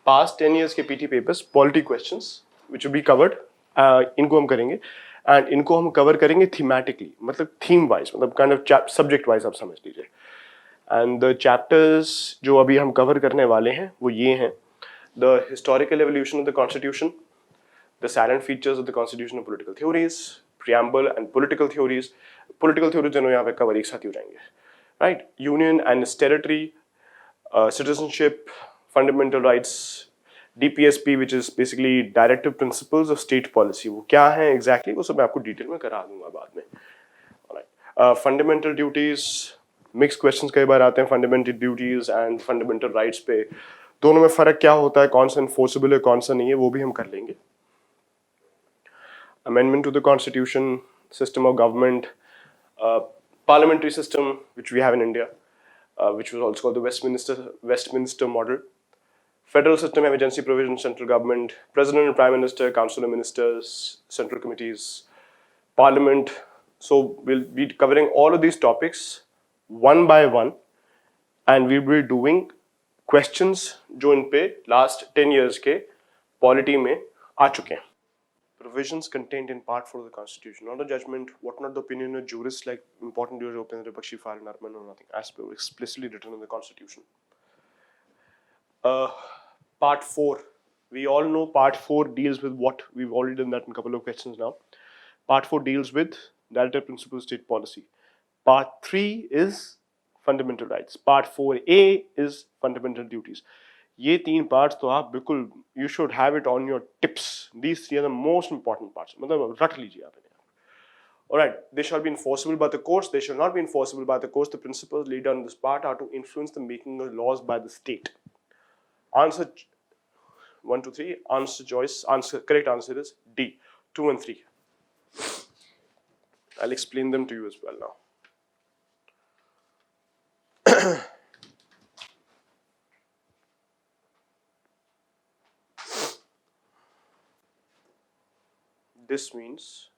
past 10 years के PT papers, polity questions, which will be covered. इनको हम करेंगे and इनको हम cover करेंगे thematically, मतलब theme wise, मतलब kind of subject wise आप समझ लीजिए. And the chapters जो अभी हम cover करने वाले हैं वो ये हैं: the historical evolution of the Constitution, the salient features of the Constitution and political theories, preamble and political theories. Political theories दोनों यहाँ पे cover एक साथ ही हो जाएंगे, right? Union and its territory, citizenship, fundamental rights, DPSP, which is basically directive principles of state policy. वो क्या है exactly वो सब मैं आपको detail में करा दूंगा बाद में. Alright. Fundamental duties, mixed questions कई बार आते हैं fundamental duties and fundamental rights पे. दोनों में फर्क क्या होता है, कौन सा enforceable है, कौन सा नहीं है, वो भी हम कर लेंगे. Amendment to the Constitution, system of government, parliamentary system which we have in India, which was also called the Westminster model. Federal system, emergency provisions, central government, president and prime minister, council of ministers, central committees, parliament. So we'll be covering all of these topics one by one, and we'll be doing questions जो इन पे last 10 years के polity में आ चुके हैं. Provisions contained in Part 4 of the Constitution, not a judgment, what not the opinion of jurists like important jurors, open Ripakshi, Far, and Arman, or nothing, as per explicitly written in the Constitution. Part 4, we all know Part 4 deals with what we've already done that in a couple of questions now. Part 4 deals with directive principles of state policy. Part 3 is fundamental rights. Part 4A is fundamental duties. ये तीन parts तो आप बिल्कुल you should have it on your tips. These three are the most important parts. मतलब रट लीजिए आप इन्हें. Alright, they shall be enforceable by the courts. They shall not be enforceable by the courts. The principles laid down in this part are to influence the making of laws by the state. Answer 1, 2, 3. Answer choice. Correct answer is D. 2 and 3. I'll explain them to you as well now. This means,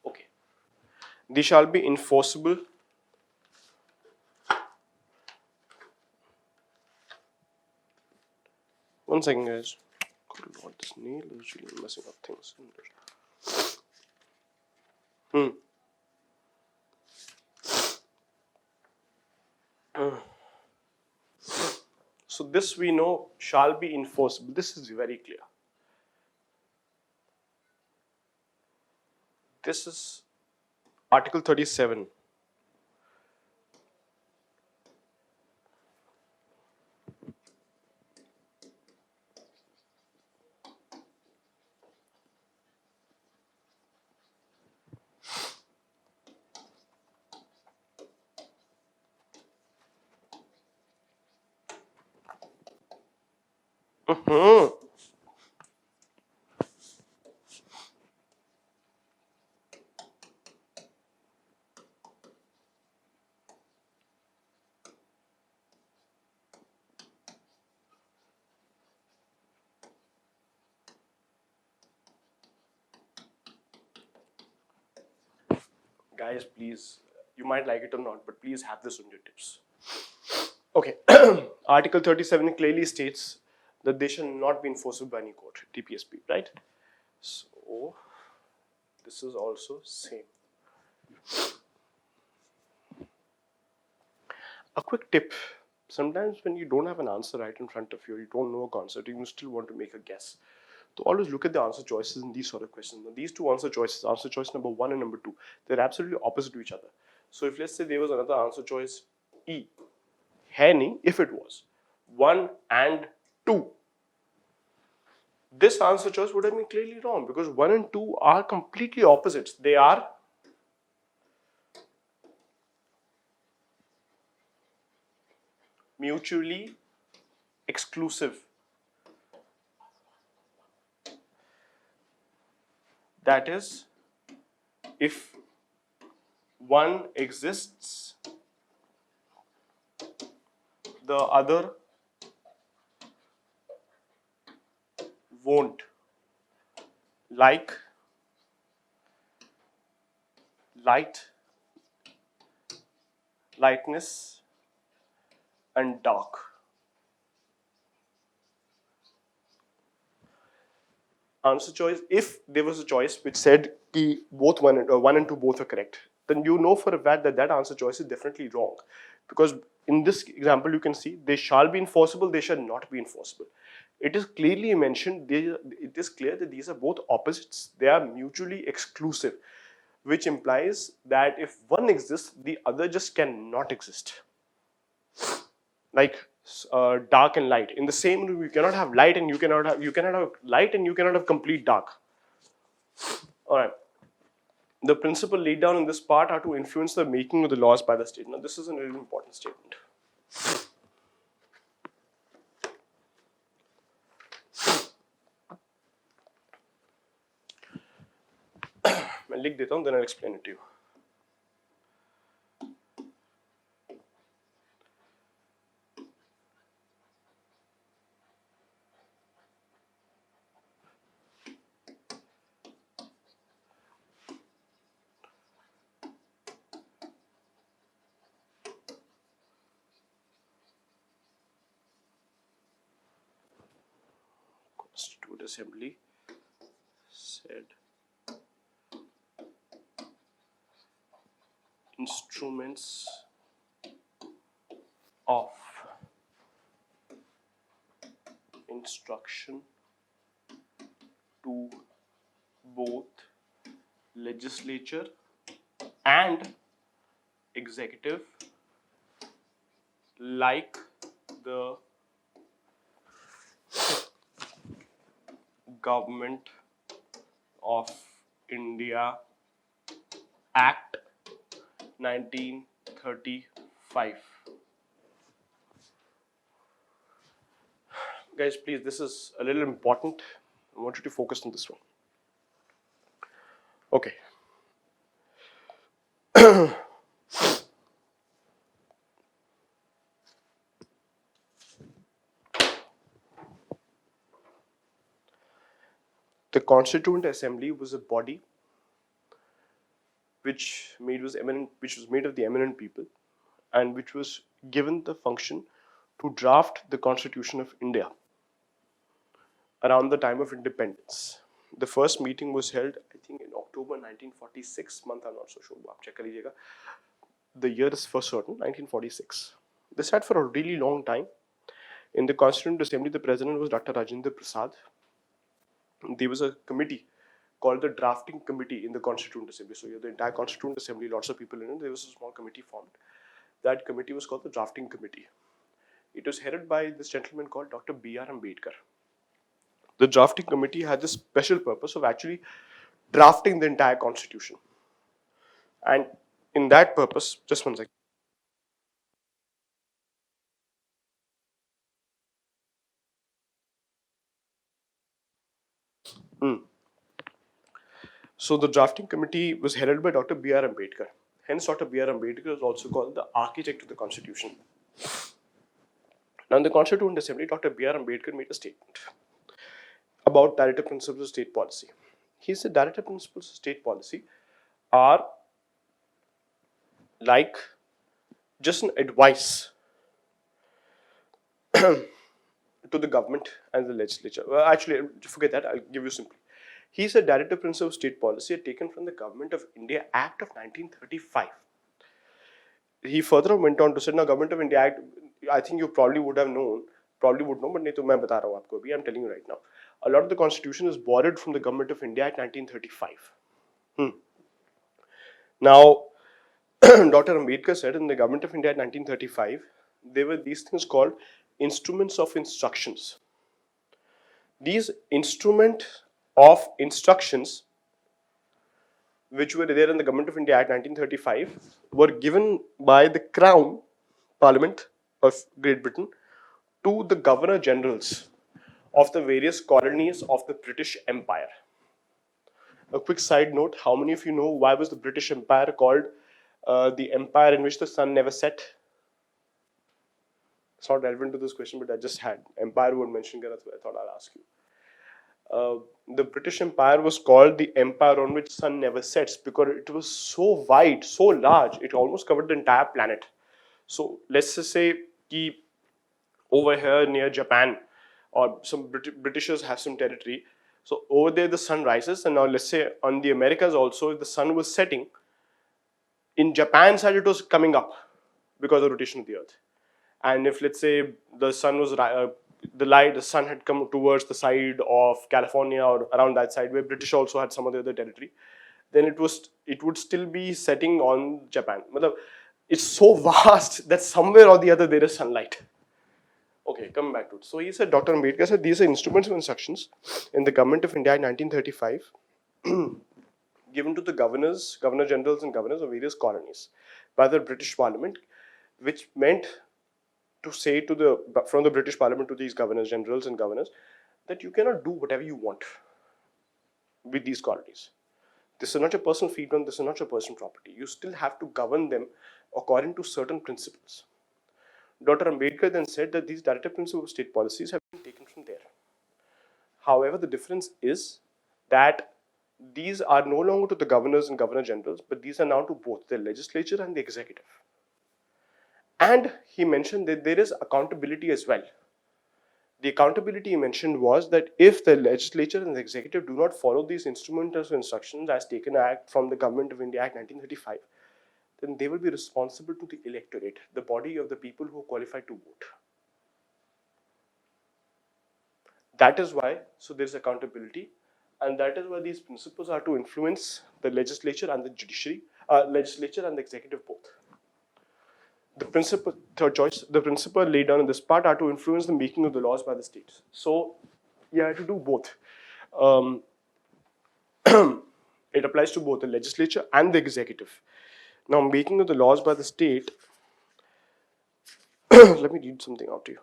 okay, they shall be enforceable one second guys. Good lord, this nail is really messing up things. So this we know shall be enforceable. This is very clear. This is Article 37. Guys, please, you might like it or not, but please have this on your tips. Okay, Article 37 clearly states that they shall not be enforceable by any court, TPSP, right? So, this is also same. A quick tip, sometimes when you don't have an answer right in front of you, you don't know a concept, you still want to make a guess. So always look at the answer choices in these sort of questions. Now, these two answer choices, answer choice number 1 and number 2, they're absolutely opposite to each other. So if let's say there was another answer choice E, है नहीं, if it was 1 and 2, this answer choice would have been clearly wrong because 1 and 2 are completely opposites. They are mutually exclusive. That is, if one exists, the other won't. Like light, lightness, and dark. answer choice, if there was a choice which said ki both 1 and 2 both are correct, then you know for a fact that that answer choice is definitely wrong, because in this example you can see they shall be enforceable, they shall not be enforceable. It is clearly mentioned, it is clear that these are both opposites, they are mutually exclusive, which implies that if one exists, the other just cannot exist. Like dark and light. In the same room, you cannot have light and you cannot have light and you cannot have complete dark. All right. The principle laid down in this part are to influence the making of the laws by the state. Now, this is a really important statement. मैं लिख देता हूँ, then I'll explain it to you. Constituent Assembly said instruments of instruction to both legislature and executive, like the Government of India Act 1935. Guys, please, this is a little important. I want you to focus on this one. Okay. The Constituent Assembly was a body which was made of the eminent people, and which was given the function to draft the Constitution of India around the time of independence. The first meeting was held, I think, in October 1946 month. I'm not so sure. आप check कर लीजिएगा. The year is for certain, 1946. They sat for a really long time. In the Constituent Assembly, the president was Dr. Rajendra Prasad. There was a committee called the Drafting Committee in the Constituent Assembly. So the entire Constituent Assembly, lots of people in it, there was a small committee formed. That committee was called the Drafting Committee. It was headed by this gentleman called Dr. B.R. Ambedkar. The Drafting Committee had the special purpose of actually drafting the entire Constitution. And in that purpose, just one second. So the Drafting Committee was headed by Dr. B.R. Ambedkar. Hence, Dr. B.R. Ambedkar is also called the architect of the Constitution. Now, in the Constituent Assembly, Dr. B.R. Ambedkar made a statement about directive principles of state policy. He said directive principles of state policy are like just an advice to the government and the legislature. Well, actually, forget that. I'll give you simply. He said directive principles of state policy are taken from the Government of India Act of 1935. He further went on to say, now Government of India Act, I think you probably would have known, but नहीं तो मैं बता रहा हूँ आपको अभी. I'm telling you right now. A lot of the constitution is borrowed from the Government of India Act 1935. Now, Dr. Ambedkar said in the Government of India Act 1935, there were these things called instruments of instructions. These instrument of instructions, which were there in the Government of India Act 1935, were given by the Crown Parliament of Great Britain to the Governor Generals of the various colonies of the British Empire. A quick side note, how many of you know why was the British Empire called the empire in which the sun never set? It's not relevant to this question, but I just had empire word mentioned, so I thought I'll ask you. The British Empire was called the empire on which sun never sets because it was so wide, so large, it almost covered the entire planet. So let's just say कि over here near Japan, or some Britishers have some territory, So over there the sun rises, and now let's say on the Americas also, if the sun was setting, in Japan side it was coming up because of rotation of the earth. And if let's say the sun was the sun had come towards the side of California or around that side where British also had some of the other territory, then it would still be setting on Japan. It's so vast that somewhere or the other there is sunlight. Okay, coming back to it. So he said, Dr. Ambedkar said, these are instruments of instructions in the Government of India in 1935 given to the governors, governor generals and governors of various colonies by the British Parliament, which meant to say from the British Parliament to these governors generals and governors that you cannot do whatever you want with these colonies. This is not your personal freedom, this is not your personal property. You still have to govern them according to certain principles. Dr. Ambedkar then said that these directive principles of state policies have been taken from there. However, the difference is that these are no longer to the governors and governor generals, but these are now to both the legislature and the executive. And he mentioned that there is accountability as well. The accountability he mentioned was that if the legislature and the executive do not follow these instrumental instructions as taken Act from the Government of India Act 1935, then they will be responsible to the electorate, the body of the people who qualify to vote. That is why, so there is accountability, and that is why these principles are to influence the legislature and the judiciary, legislature and the executive both. The principle, third choice, the principle laid down in this part are to influence the making of the laws by the states. So you have to do both. It applies to both the legislature and the executive. Now, making of the laws by the state, let me read something out to you.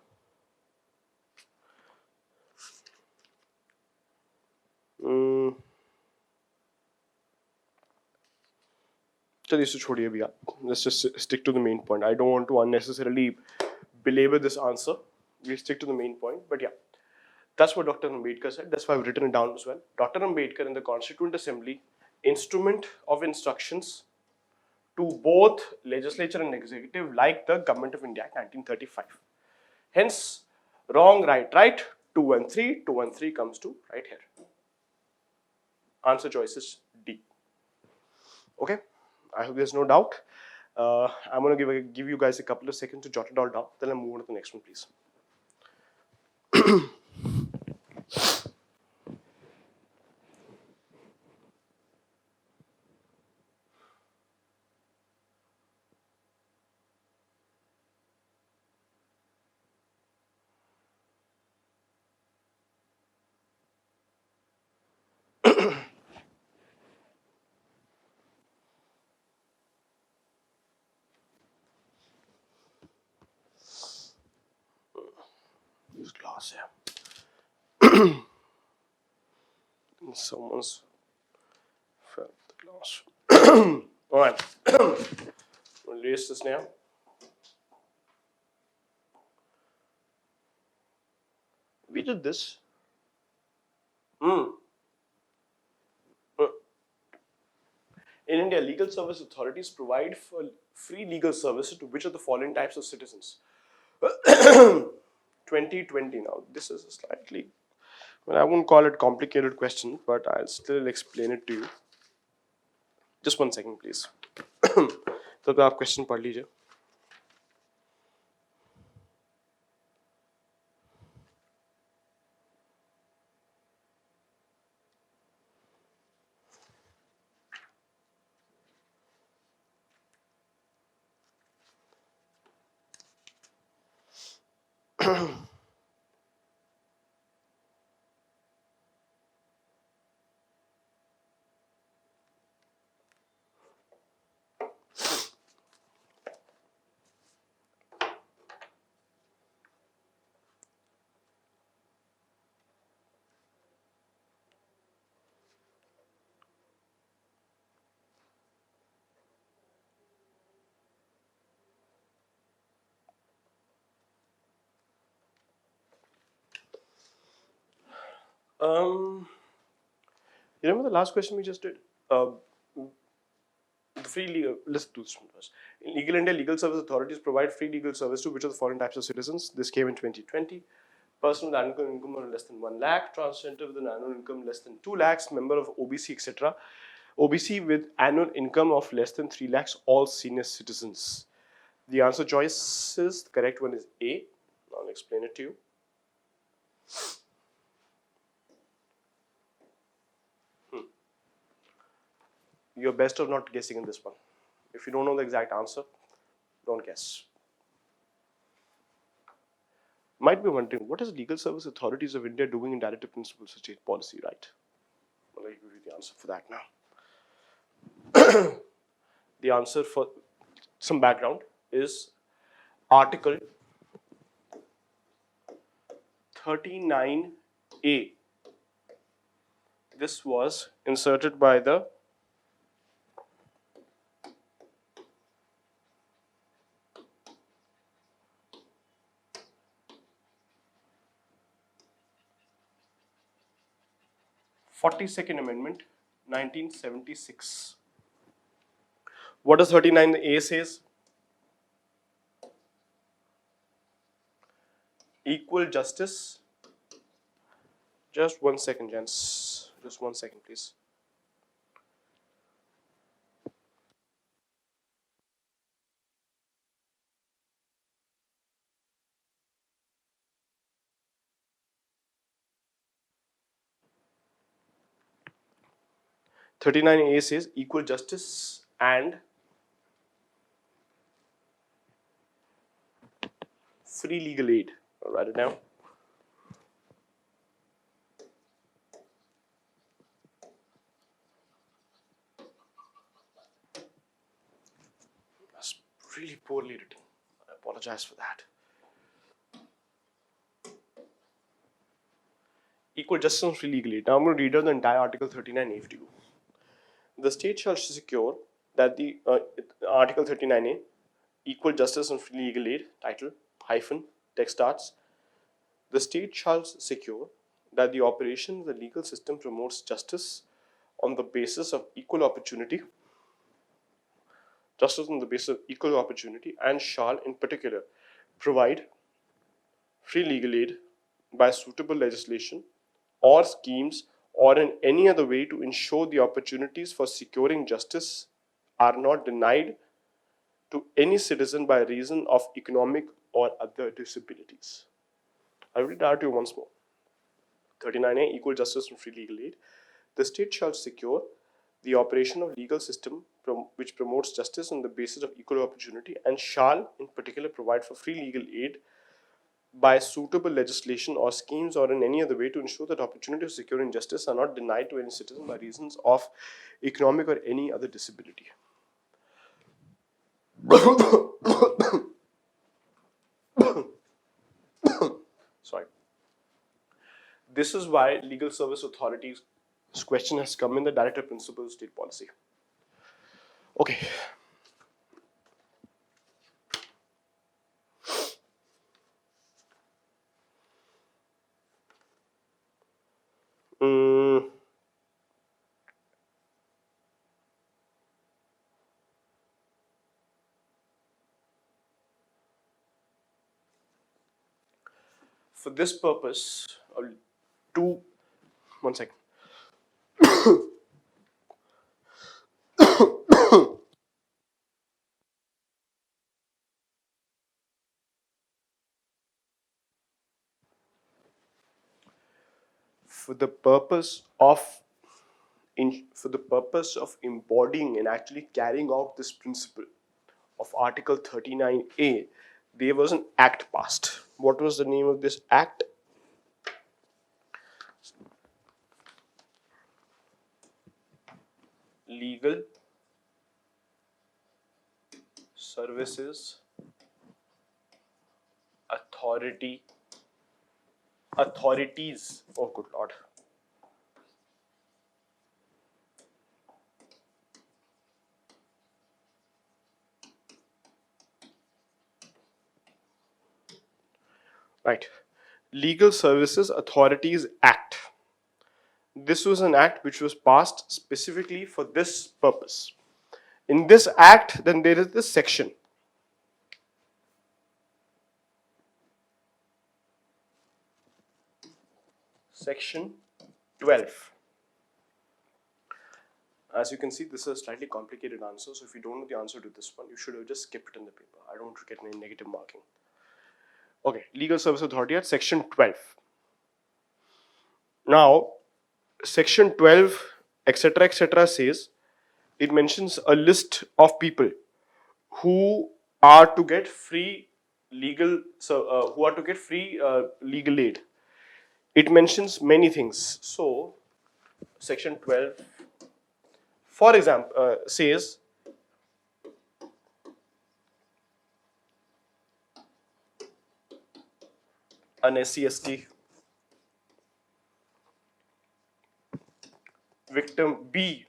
Let's just stick to the main point. I don't want to unnecessarily belabor this answer. We'll stick to the main point. But yeah, that's what Dr. Ambedkar said. That's why I've written it down as well. Dr. Ambedkar in the Constituent Assembly, instrument of instructions to both legislature and executive, like the Government of India Act 1935. Hence, wrong, right, right, 2 and 3. 2 and 3 comes to right here. Answer choice is D. Okay, I hope there's no doubt. I'm going to give you guys a couple of seconds to jot it all down. Then I'll move on to the next one, please. Use glass here. Someone's felt the glass. All right. We'll erase this now. We did this. In India, legal service authorities provide for free legal services to which of the following types of citizens? 2020 now. This is a slightly, well, I won't call it complicated question, but I'll still explain it to you. Just 1 second, please. तो आप question पढ़ लीजिए. You remember the last question we just did? The free legal, let's do this one first. In legal India, legal service authorities provide free legal service to which of the following types of citizens? This came in 2020. person with annual income of less than 1 lakh, transgender with an annual income less than 2 lakhs, member of OBC, etc. OBC with annual income of less than 3 lakhs, all senior citizens. The answer choices, the correct one is A. I'll explain it to you. You're best of not guessing in this one. If you don't know the exact answer, don't guess. Might be wondering, what is Legal Service Authorities of India doing in Directive Principles of State Policy, right? Well, I'll give you the answer for that now. The answer, for some background, is Article 39A. This was inserted by the '42nd Amendment, 1976. What does 39A says? Equal justice. Just 1 second, gents. Just 1 second, please. '39A says equal justice and free legal aid. I'll write it down. That's really poorly written. I apologize for that. Equal justice and free legal aid. Now I'm going to read out the entire Article 39A to you. The state shall secure that the Article 39A, equal justice and free legal aid, title, hyphen, text starts. The state shall secure that the operation of the legal system promotes justice on the basis of equal opportunity, and shall in particular provide free legal aid by suitable legislation or schemes or in any other way to ensure the opportunities for securing justice are not denied to any citizen by reason of economic or other disabilities. I'll read it out to you once more. 39A, equal justice and free legal aid. The state shall secure the operation of legal system which promotes justice on the basis of equal opportunity and shall in particular provide for free legal aid by suitable legislation or schemes or in any other way to ensure that opportunities of securing justice are not denied to any citizen by reasons of economic or any other disability. Sorry. This is why Legal Service Authorities' question has come in the Directive Principles of State Policy. Okay. For this purpose, one second. For the purpose of embodying and actually carrying out this principle of Article 39A, there was an act passed. What was the name of this act? Legal Services Authorities. Oh, good Lord. Right. Legal Services Authorities Act. This was an act which was passed specifically for this purpose. In this act, then there is this section. Section 12. As you can see, this is a slightly complicated answer, so if you don't know the answer to this one, you should have just skipped it in the paper. I don't want to get any negative marking. Okay, Legal Service Authority at Section 12. Now, Section 12, etc., says, it mentions a list of people who are to get free legal legal aid. It mentions many things. So, Section 12, for example, says an SC/ST victim B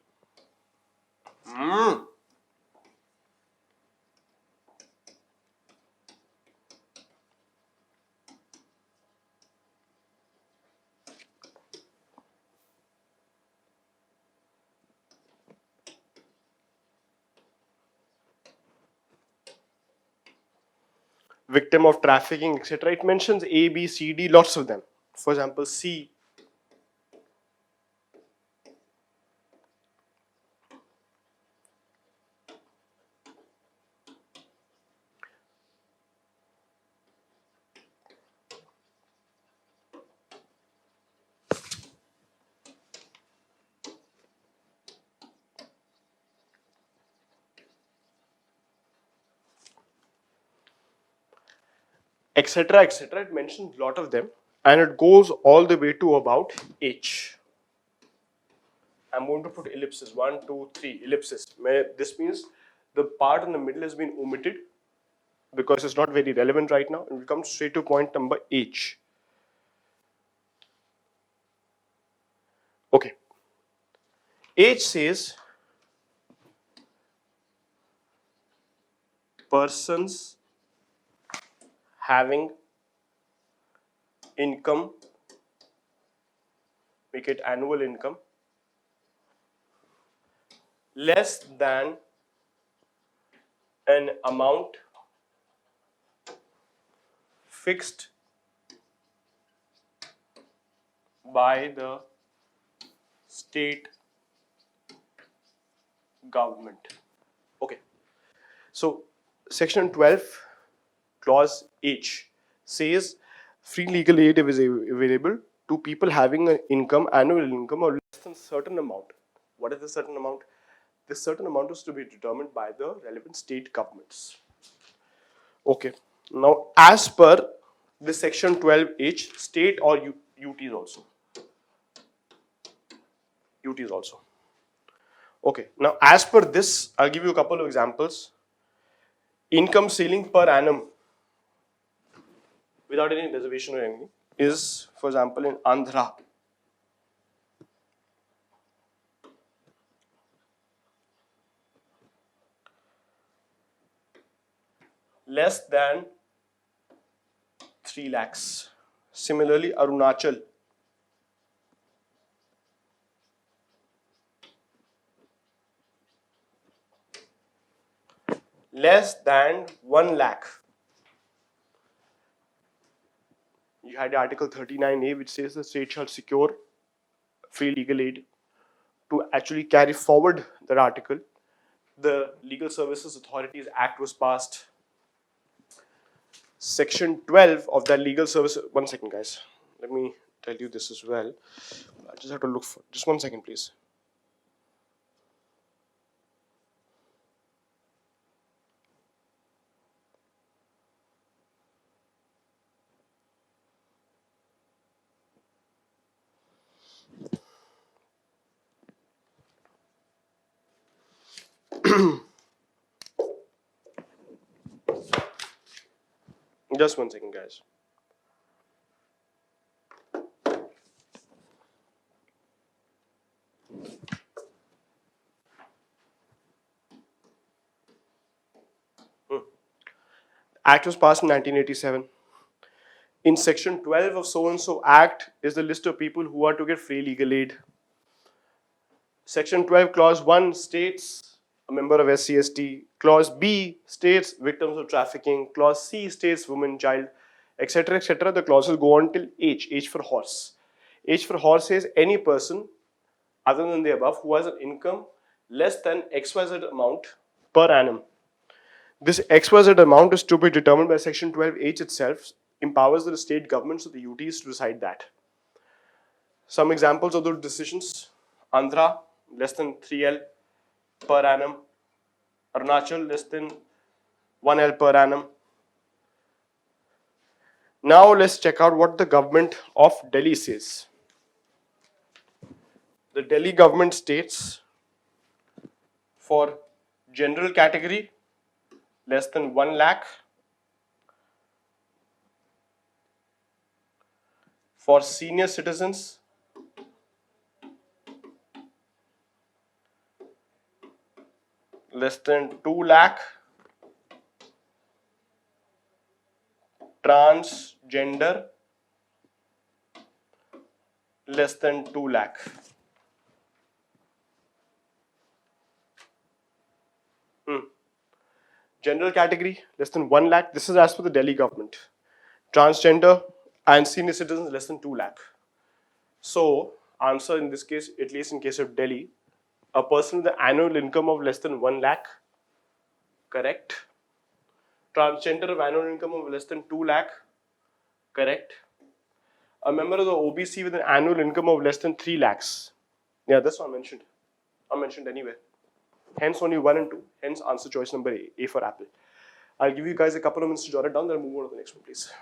victim of trafficking, etc. It mentions A, B, C, D, lots of them. For example, C, etc., it mentions a lot of them, and it goes all the way to about H. I'm going to put ellipses, 1, 2, 3, ellipses. This means the part in the middle has been omitted because it's not very relevant right now, and we come straight to point number H. Okay. H says persons having income, make it annual income, less than an amount fixed by the state government. Okay. So, Section 12, Clause H says free legal aid is available to people having an income, annual income, or less than certain amount. What is the certain amount? This certain amount is to be determined by the relevant state governments. Okay. Now, as per this Section 12H, state or UTs also. UTs also. Okay. Now, as per this, I'll give you a couple of examples. Income ceiling per annum, without any reservation or anything, is, for example, in Andhra, less than 3 lakhs. Similarly, Arunachal, less than 1 lakh. You had Article 39A, which says the state shall secure free legal aid. To actually carry forward that article, the Legal Services Authorities Act was passed. Section 12 of the Legal Service. One second, guys. Let me tell you this as well. I just have to look for. Just 1 second, please. Just 1 second, guys. Act was passed in 1987. In Section 12 of so and so Act is the list of people who are to get free legal aid. Section 12, Clause 1 states a member of SC/ST. Clause B states victims of trafficking. Clause C states woman, child, etc., etc. The clauses go on till H for horse. H for horse says any person other than the above who has an income less than XYZ amount per annum. This XYZ amount is to be determined by section 12H itself, empowers the state governments of the UTs to decide that. Some examples of those decisions: Andhra less than 3L per annum, Arunachal less than 1L per annum. Now let's check out what the government of Delhi says. The Delhi government states for general category less than 1 lakh, for senior citizens less than 2 lakh, transgender less than 2 lakh. General category less than 1 lakh, this is as per the Delhi government. Transgender and senior citizens less than 2 lakh. So answer in this case, at least in case of Delhi, a person with an annual income of less than 1 lakh, correct. Transgender of annual income of less than 2 lakh, correct. A member of the OBC with an annual income of less than 3 lakhs. Yeah, that's not mentioned. Unmentioned anywhere. Hence only 1 and 2. Hence answer choice number A for apple. I'll give you guys a couple of minutes to jot it down, then move on to the next one, please.